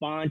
5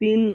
3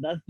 10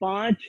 5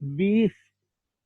20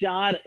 4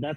10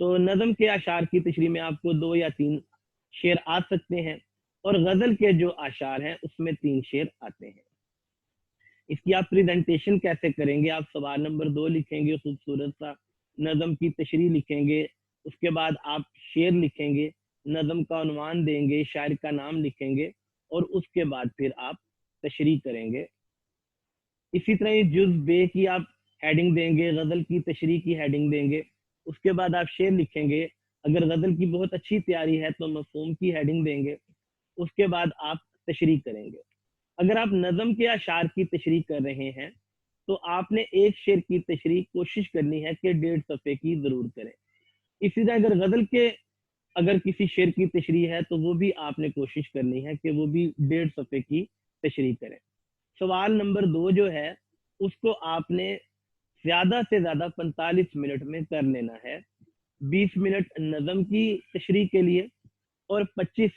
تو نظم کے اشعار کی تشریح میں آپ کو 2 یا 3 شعر آ سکتے ہیں، اور غزل کے جو اشعار ہیں اس میں 3 شعر آتے ہیں۔ اس کی آپ پریزنٹیشن کیسے کریں گے؟ آپ سوال نمبر 2 لکھیں گے، خوبصورت سا نظم کی تشریح لکھیں گے، اس کے بعد آپ شعر لکھیں گے، نظم کا عنوان دیں گے، شاعر کا نام لکھیں گے، اور اس کے بعد پھر آپ تشریح کریں گے۔ اسی طرح جز بے کی آپ ہیڈنگ دیں گے، غزل کی تشریح کی ہیڈنگ دیں گے، اس کے بعد آپ شعر لکھیں گے، اگر غزل کی بہت اچھی تیاری ہے تو مفہوم کی ہیڈنگ دیں گے، اس کے بعد آپ تشریح کریں گے۔ اگر آپ نظم کے اشعار کی تشریح کر رہے ہیں تو آپ نے ایک شعر کی تشریح کوشش کرنی ہے کہ 1.5 صفحے کی ضرور کریں۔ اسی طرح اگر غزل کے اگر کسی شعر کی تشریح ہے تو وہ بھی آپ نے کوشش کرنی ہے کہ وہ بھی 1.5 صفحے کی تشریح کریں۔ سوال نمبر 2 جو ہے اس کو آپ نے زیادہ سے زیادہ 45 منٹ میں کر لینا ہے، 20 منٹ نظم کی تشریح کے لیے اور 25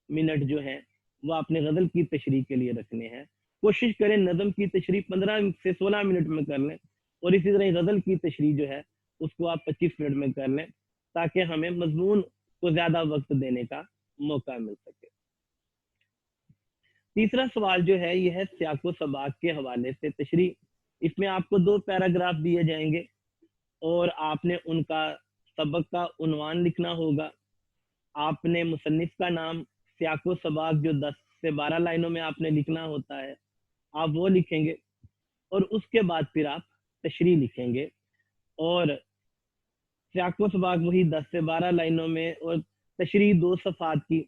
منٹ جو ہے وہ آپ نے غزل کی تشریح کے لیے رکھنے ہیں۔ کوشش کریں نظم کی تشریح 15 سے 16 منٹ میں کر لیں، اور اسی طرح غزل کی تشریح جو ہے اس کو آپ 25 منٹ میں کر لیں، تاکہ ہمیں مضمون کو زیادہ وقت دینے کا موقع مل سکے۔ تیسرا سوال جو ہے یہ ہے سیاق و سباق کے حوالے سے تشریح۔ اس میں آپ کو 2 پیراگراف دیے جائیں گے اور آپ نے ان کا سبق کا عنوان لکھنا ہوگا، آپ نے مصنف کا نام، سیاق و سباق جو 10 سے 12 لائنوں میں آپ نے لکھنا ہوتا ہے آپ وہ لکھیں گے، اور اس کے بعد پھر آپ تشریح لکھیں گے، اور سیاق و سباق وہی 10 سے 12 لائنوں میں، اور تشریح 2 صفحات کی۔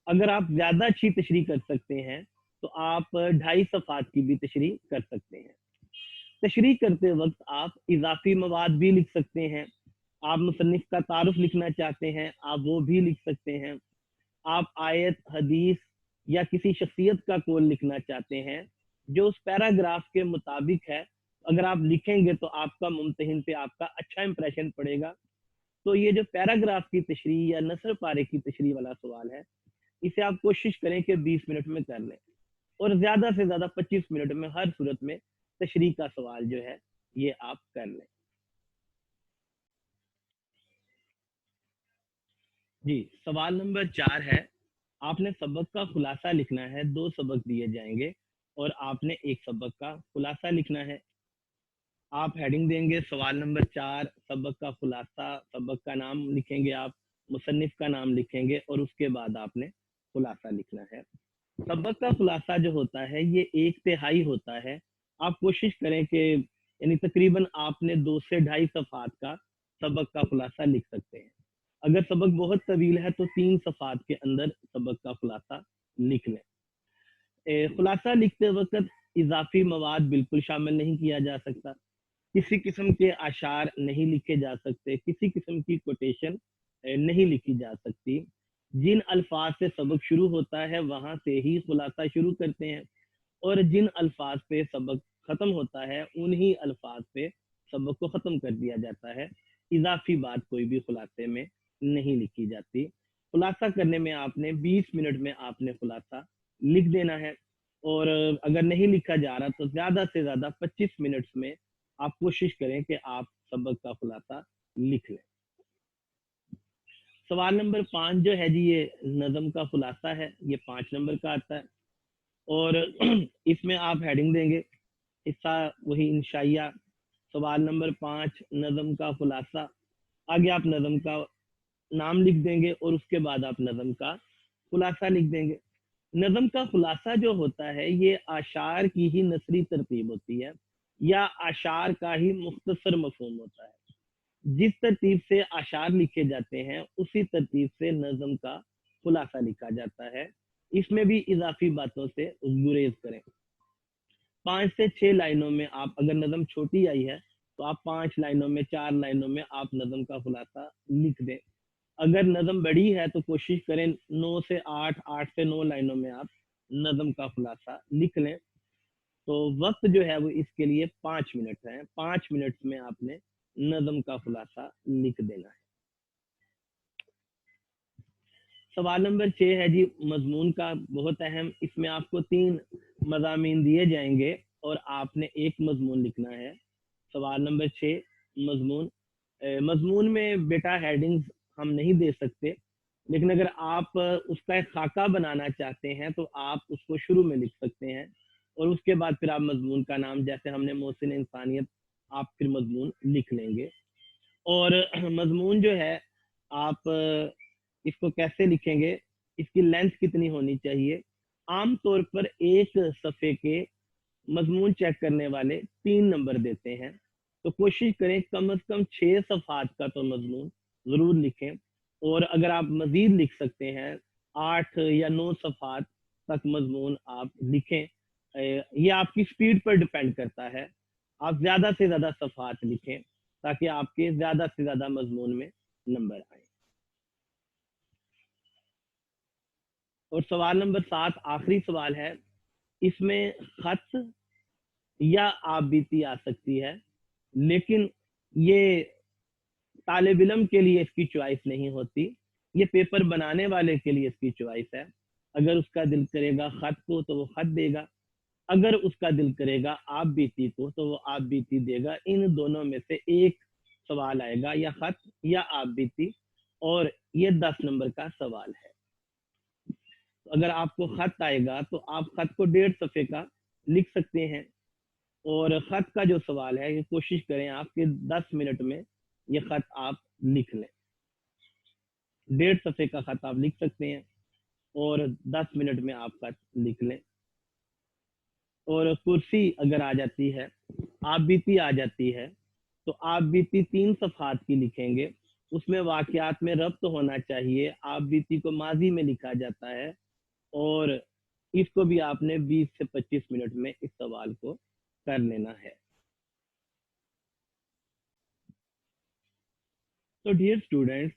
اگر آپ زیادہ اچھی تشریح کر سکتے ہیں تو آپ 2.5 صفحات کی بھی تشریح کر سکتے ہیں۔ تشریح کرتے وقت آپ اضافی مواد بھی لکھ سکتے ہیں، آپ مصنف کا تعارف لکھنا چاہتے ہیں آپ وہ بھی لکھ سکتے ہیں، آپ آیت، حدیث یا کسی شخصیت کا قول لکھنا چاہتے ہیں جو اس پیراگراف کے مطابق ہے، اگر آپ لکھیں گے تو آپ کا ممتحن پہ آپ کا اچھا امپریشن پڑے گا۔ تو یہ جو پیراگراف کی تشریح یا نثر پارے کی تشریح والا سوال ہے اسے آپ کوشش کریں کہ 20 منٹ میں کر لیں، اور زیادہ سے زیادہ 25 منٹ میں ہر صورت میں تشریح کا سوال جو ہے یہ آپ کر لیں۔ جی، سوال نمبر 4 ہے، آپ نے سبق کا خلاصہ لکھنا ہے، 2 سبق دیے جائیں گے اور آپ نے ایک سبق کا خلاصہ لکھنا ہے۔ آپ ہیڈنگ دیں گے سوال نمبر 4 سبق کا خلاصہ، سبق کا نام لکھیں گے، آپ مصنف کا نام لکھیں گے، اور اس کے بعد آپ نے خلاصہ لکھنا ہے۔ سبق کا خلاصہ جو ہوتا ہے یہ 1/3 ہوتا ہے، آپ کوشش کریں کہ یعنی تقریباً آپ نے 2 سے 2.5 صفحات کا سبق کا خلاصہ لکھ سکتے ہیں۔ اگر سبق بہت طویل ہے تو 3 صفحات کے اندر سبق کا خلاصہ لکھ لیں۔ خلاصہ لکھتے وقت اضافی مواد بالکل شامل نہیں کیا جا سکتا، کسی قسم کے اشعار نہیں لکھے جا سکتے، کسی قسم کی کوٹیشن نہیں لکھی جا سکتی۔ جن الفاظ سے سبق شروع ہوتا ہے وہاں سے ہی خلاصہ شروع کرتے ہیں، اور جن الفاظ پہ سبق ختم ہوتا ہے انہی الفاظ پہ سبق کو ختم کر دیا جاتا ہے، اضافی بات کوئی بھی خلاصے میں نہیں لکھی جاتی۔ خلاصہ کرنے میں آپ نے 20 منٹ میں آپ نے خلاصہ لکھ دینا ہے، اور اگر نہیں لکھا جا رہا تو زیادہ سے زیادہ 25 منٹ میں آپ کوشش کریں کہ آپ سبق کا خلاصہ لکھ لیں۔ سوال نمبر 5 جو ہے جی یہ نظم کا خلاصہ ہے، یہ 5 نمبر کا آتا ہے، اور اس میں آپ ہیڈنگ دیں گے حصہ وہی انشائیہ، سوال نمبر 5 نظم کا خلاصہ، آگے آپ نظم کا نام لکھ دیں گے اور اس کے بعد آپ نظم کا خلاصہ لکھ دیں گے۔ نظم کا خلاصہ جو ہوتا ہے یہ اشعار کی ہی نثری ترتیب ہوتی ہے، یا اشعار کا ہی مختصر مفہوم ہوتا ہے۔ جس ترتیب سے اشعار لکھے جاتے ہیں اسی ترتیب سے نظم کا خلاصہ لکھا جاتا ہے، اس میں بھی اضافی باتوں سے گریز کریں۔ 5 سے 6 لائنوں میں آپ اگر نظم چھوٹی آئی ہے تو آپ 5 لائنوں میں 4 لائنوں میں آپ نظم کا خلاصہ لکھ دیں۔ اگر نظم بڑی ہے تو کوشش کریں 9 سے 8، 8 سے 9 لائنوں میں آپ نظم کا خلاصہ لکھ لیں۔ تو وقت جو ہے وہ اس کے لیے 5 منٹ ہے، 5 منٹ میں آپ نے نظم کا خلاصہ لکھ دینا ہے۔ سوال نمبر 6 ہے جی مضمون کا، بہت اہم، اس میں آپ کو 3 مضامین دیے جائیں گے اور آپ نے ایک مضمون لکھنا ہے۔ سوال نمبر 6 مضمون، مضمون میں بیٹا ہیڈنگز ہم نہیں دے سکتے، لیکن اگر آپ اس کا ایک خاکہ بنانا چاہتے ہیں تو آپ اس کو شروع میں لکھ سکتے ہیں، اور اس کے بعد پھر آپ مضمون کا نام، جیسے ہم نے محسن انسانیت، آپ پھر مضمون لکھ لیں گے۔ اور مضمون جو ہے آپ اس کو کیسے لکھیں گے، اس کی لینتھ کتنی ہونی چاہیے؟ عام طور پر ایک صفحے کے مضمون چیک کرنے والے 3 نمبر دیتے ہیں، تو کوشش کریں کم از کم 6 صفحات کا تو مضمون ضرور لکھیں، اور اگر آپ مزید لکھ سکتے ہیں 8 یا 9 صفحات تک مضمون آپ لکھیں۔ یہ آپ کی سپیڈ پر ڈیپینڈ کرتا ہے، آپ زیادہ سے زیادہ صفحات لکھیں تاکہ آپ کے زیادہ سے زیادہ مضمون میں نمبر آئیں۔ اور سوال نمبر 7 آخری سوال ہے، اس میں خط یا آپ بیتی آ سکتی ہے، لیکن یہ طالب علم کے لیے اس کی چوائس نہیں ہوتی، یہ پیپر بنانے والے کے لیے اس کی چوائس ہے۔ اگر اس کا دل کرے گا خط کو تو وہ خط دے گا، اگر اس کا دل کرے گا آپ بیتی کو تو وہ آپ بیتی دے گا۔ ان دونوں میں سے ایک سوال آئے گا، یا خط یا آپ بیتی، اور یہ 10 نمبر کا سوال ہے۔ اگر آپ کو خط آئے گا تو آپ خط کو 1.5 صفحے کا لکھ سکتے ہیں، اور خط کا جو سوال ہے یہ کوشش کریں آپ کے 10 منٹ میں یہ خط آپ لکھ لیں۔ 1.5 صفحے کا خط آپ لکھ سکتے ہیں اور 10 منٹ میں آپ خط لکھ لیں۔ اور کرسی اگر آ جاتی ہے، آپ بیتی آ جاتی ہے، تو آپ بیتی 3 صفحات کی لکھیں گے، اس میں واقعات میں ربط ہونا چاہیے۔ آپ بیتی کو ماضی میں لکھا جاتا ہے، اور اس کو بھی آپ نے 20 سے 25 منٹ میں اس سوال کو کر لینا ہے۔ تو ڈیئر اسٹوڈینٹس،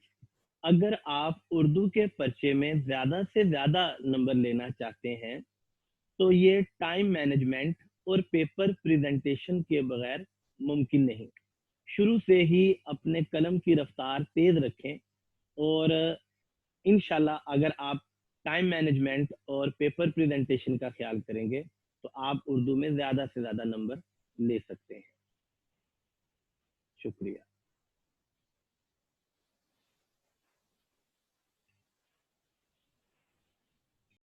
اگر آپ اردو کے پرچے میں زیادہ سے زیادہ نمبر لینا چاہتے ہیں تو یہ ٹائم مینجمنٹ اور پیپر پریزنٹیشن کے بغیر ممکن نہیں۔ شروع سے ہی اپنے قلم کی رفتار تیز رکھیں، اور انشاءاللہ اگر آپ ٹائم مینجمنٹ اور پیپر پریزنٹیشن کا خیال کریں گے تو آپ اردو میں زیادہ سے زیادہ نمبر لے سکتے ہیں۔ شکریہ۔